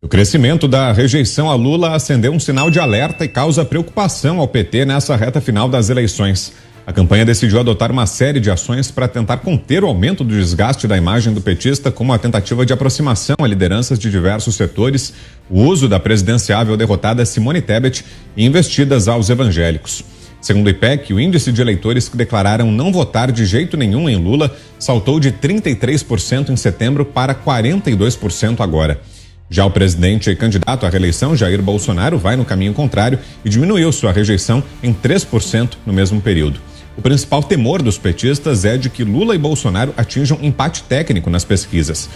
O crescimento da rejeição a Lula acendeu um sinal de alerta e causa preocupação ao PT nessa reta final das eleições. A campanha decidiu adotar uma série de ações para tentar conter o aumento do desgaste da imagem do petista, como a tentativa de aproximação a lideranças de diversos setores, o uso da presidenciável derrotada Simone Tebet e investidas aos evangélicos. Segundo o IPEC, o índice de eleitores que declararam não votar de jeito nenhum em Lula saltou de 33% em setembro para 42% agora. Já o presidente e candidato à reeleição, Jair Bolsonaro, vai no caminho contrário e diminuiu sua rejeição em 3% no mesmo período. O principal temor dos petistas é de que Lula e Bolsonaro atinjam empate técnico nas pesquisas.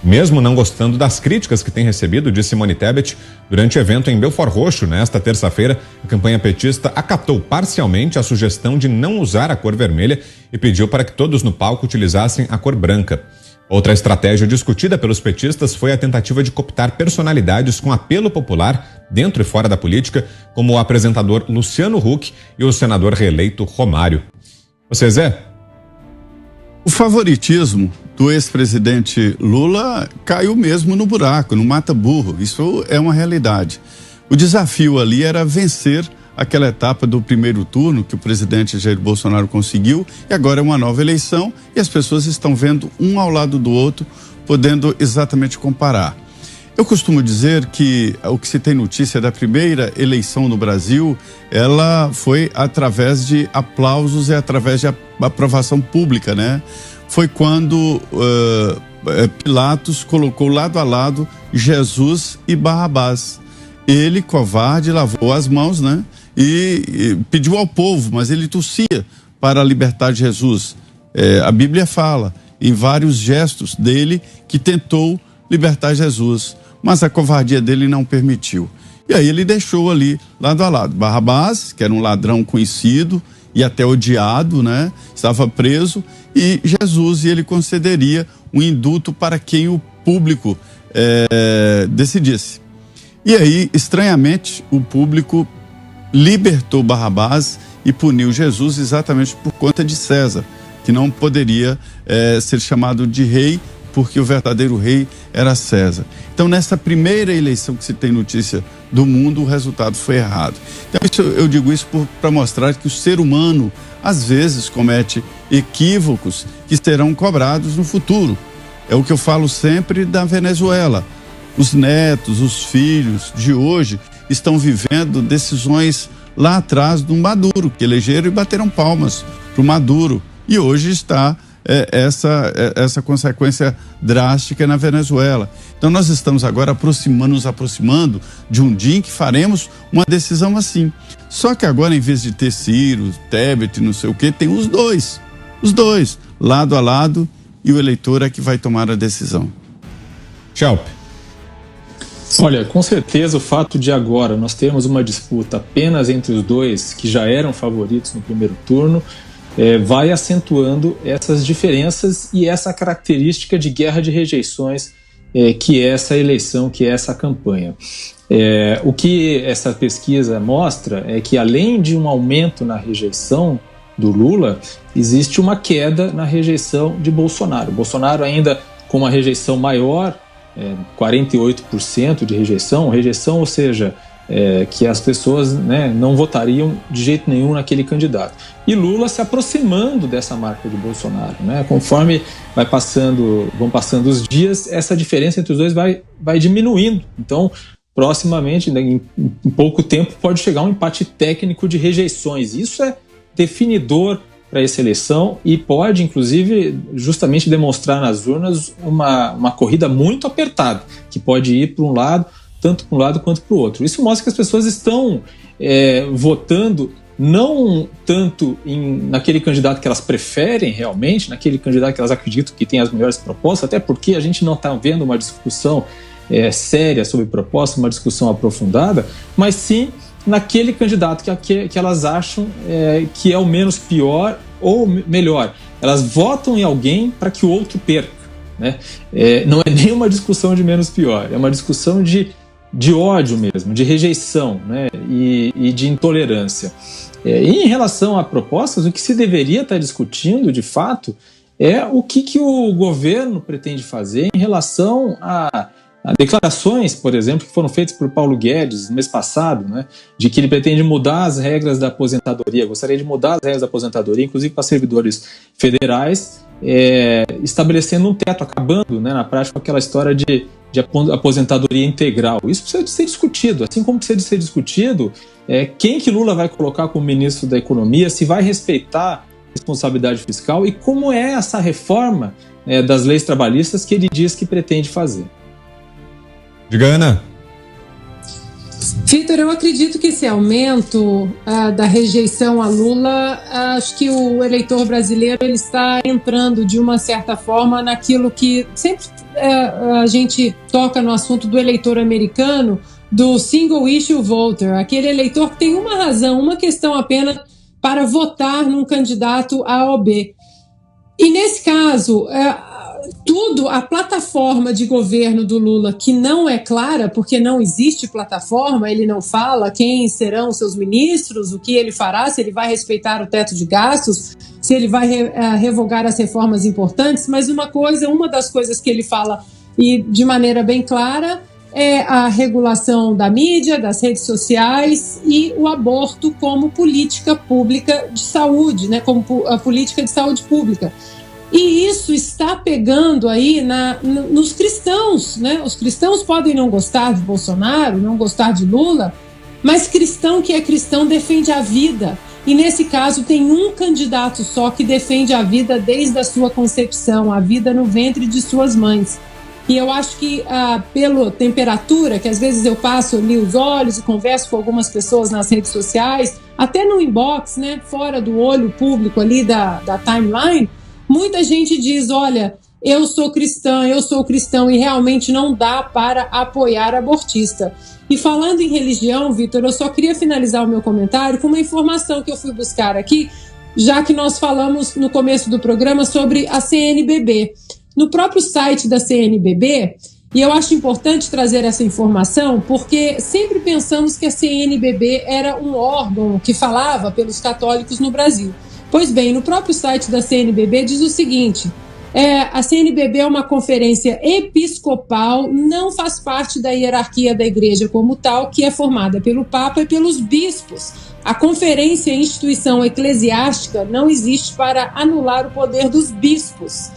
Mesmo não gostando das críticas que tem recebido de Simone Tebet, durante evento em Belford Roxo, nesta terça-feira, a campanha petista acatou parcialmente a sugestão de não usar a cor vermelha e pediu para que todos no palco utilizassem a cor branca. Outra estratégia discutida pelos petistas foi a tentativa de cooptar personalidades com apelo popular dentro e fora da política, como o apresentador Luciano Huck e o senador reeleito Romário. Você, Zé? O favoritismo do ex-presidente Lula caiu mesmo no buraco, no mata-burro. Isso é uma realidade. O desafio ali era vencer aquela etapa do primeiro turno que o presidente Jair Bolsonaro conseguiu, e agora é uma nova eleição e as pessoas estão vendo um ao lado do outro, podendo exatamente comparar. Eu costumo dizer que o que se tem notícia da primeira eleição no Brasil, ela foi através de aplausos e através de aprovação pública, né? Foi quando Pilatos colocou lado a lado Jesus e Barrabás. Ele, covarde, lavou as mãos, né? E pediu ao povo, mas ele tossia para libertar Jesus. A Bíblia fala em vários gestos dele que tentou libertar Jesus, mas a covardia dele não permitiu. E aí ele deixou ali, lado a lado, Barrabás, que era um ladrão conhecido e até odiado, né? Estava preso, e Jesus, e ele concederia um indulto para quem o público decidisse. E aí, estranhamente, o público libertou Barrabás e puniu Jesus exatamente por conta de César, que não poderia ser chamado de rei, porque o verdadeiro rei era César. Então, nessa primeira eleição que se tem notícia do mundo, o resultado foi errado. Então, eu digo isso para mostrar que o ser humano, às vezes, comete equívocos que serão cobrados no futuro. É o que eu falo sempre da Venezuela. Os netos, os filhos de hoje estão vivendo decisões lá atrás do Maduro, que elegeram e bateram palmas para o Maduro. E hoje está essa consequência drástica na Venezuela. Então nós estamos agora nos aproximando de um dia em que faremos uma decisão assim. Só que agora, em vez de ter Ciro, Tebet, não sei o quê, tem os dois, lado a lado, e o eleitor é que vai tomar a decisão. Tchau. Olha, com certeza o fato de agora nós termos uma disputa apenas entre os dois que já eram favoritos no primeiro turno vai acentuando essas diferenças e essa característica de guerra de rejeições que é essa eleição, que é essa campanha. O que essa pesquisa mostra é que, além de um aumento na rejeição do Lula, existe uma queda na rejeição de Bolsonaro. Bolsonaro ainda com uma rejeição maior, 48% de rejeição, ou seja, que as pessoas, né, não votariam de jeito nenhum naquele candidato. E Lula se aproximando dessa marca de Bolsonaro, né? Conforme vão passando os dias, essa diferença entre os dois vai diminuindo. Então, proximamente, né, em pouco tempo, pode chegar um empate técnico de rejeições. Isso é definidor para essa eleição e pode, inclusive, justamente demonstrar nas urnas uma corrida muito apertada, que pode ir para um lado, tanto para um lado quanto para o outro. Isso mostra que as pessoas estão votando não tanto naquele candidato que elas preferem realmente, naquele candidato que elas acreditam que tem as melhores propostas, até porque a gente não está vendo uma discussão séria sobre proposta, uma discussão aprofundada, mas sim naquele candidato que elas acham que é o menos pior ou melhor. Elas votam em alguém para que o outro perca, né? Não é nem uma discussão de menos pior, é uma discussão de ódio mesmo, de rejeição, né? e de intolerância. E em relação a propostas, o que se deveria estar discutindo, de fato, é o que o governo pretende fazer em relação a Declarações, por exemplo, que foram feitas por Paulo Guedes no mês passado, né, de que ele pretende mudar as regras da aposentadoria, gostaria de mudar as regras da aposentadoria, inclusive para servidores federais, estabelecendo um teto, acabando, né, na prática, aquela história de aposentadoria integral. Isso precisa de ser discutido, assim como precisa de ser discutido quem que Lula vai colocar como ministro da Economia, se vai respeitar a responsabilidade fiscal e como é essa reforma das leis trabalhistas que ele diz que pretende fazer. Diga, Ana. Vitor, eu acredito que esse aumento da rejeição a Lula, acho que o eleitor brasileiro ele está entrando de uma certa forma naquilo que sempre a gente toca no assunto do eleitor americano, do single issue voter, aquele eleitor que tem uma razão, uma questão apenas para votar num candidato A ou B. E nesse caso, a plataforma de governo do Lula, que não é clara, porque não existe plataforma, ele não fala quem serão seus ministros, o que ele fará, se ele vai respeitar o teto de gastos, se ele vai revogar as reformas importantes, mas uma das coisas que ele fala, e de maneira bem clara, é a regulação da mídia, das redes sociais e o aborto como política pública de saúde, né, como a política de saúde pública. E isso está pegando aí nos cristãos, né? Os cristãos podem não gostar de Bolsonaro, não gostar de Lula, mas cristão que é cristão defende a vida. E nesse caso tem um candidato só que defende a vida desde a sua concepção, a vida no ventre de suas mães. E eu acho que pela temperatura, que às vezes eu passo ali os olhos e converso com algumas pessoas nas redes sociais, até no inbox, né, fora do olho público ali da timeline, muita gente diz, olha, eu sou cristão e realmente não dá para apoiar abortista. E falando em religião, Vitor, eu só queria finalizar o meu comentário com uma informação que eu fui buscar aqui, já que nós falamos no começo do programa sobre a CNBB. No próprio site da CNBB, e eu acho importante trazer essa informação, porque sempre pensamos que a CNBB era um órgão que falava pelos católicos no Brasil. Pois bem, no próprio site da CNBB diz o seguinte, a CNBB é uma conferência episcopal, não faz parte da hierarquia da igreja como tal, que é formada pelo Papa e pelos bispos. A conferência é instituição eclesiástica, não existe para anular o poder dos bispos.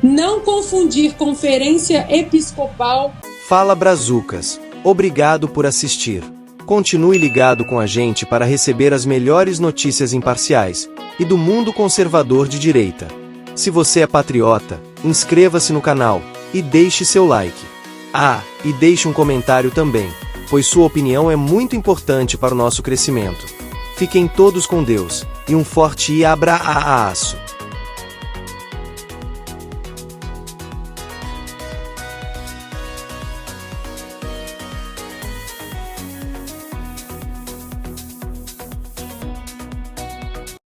Não confundir conferência episcopal. Fala Brazucas, obrigado por assistir. Continue ligado com a gente para receber as melhores notícias imparciais e do mundo conservador de direita. Se você é patriota, inscreva-se no canal e deixe seu like. E deixe um comentário também, pois sua opinião é muito importante para o nosso crescimento. Fiquem todos com Deus e um forte abraço.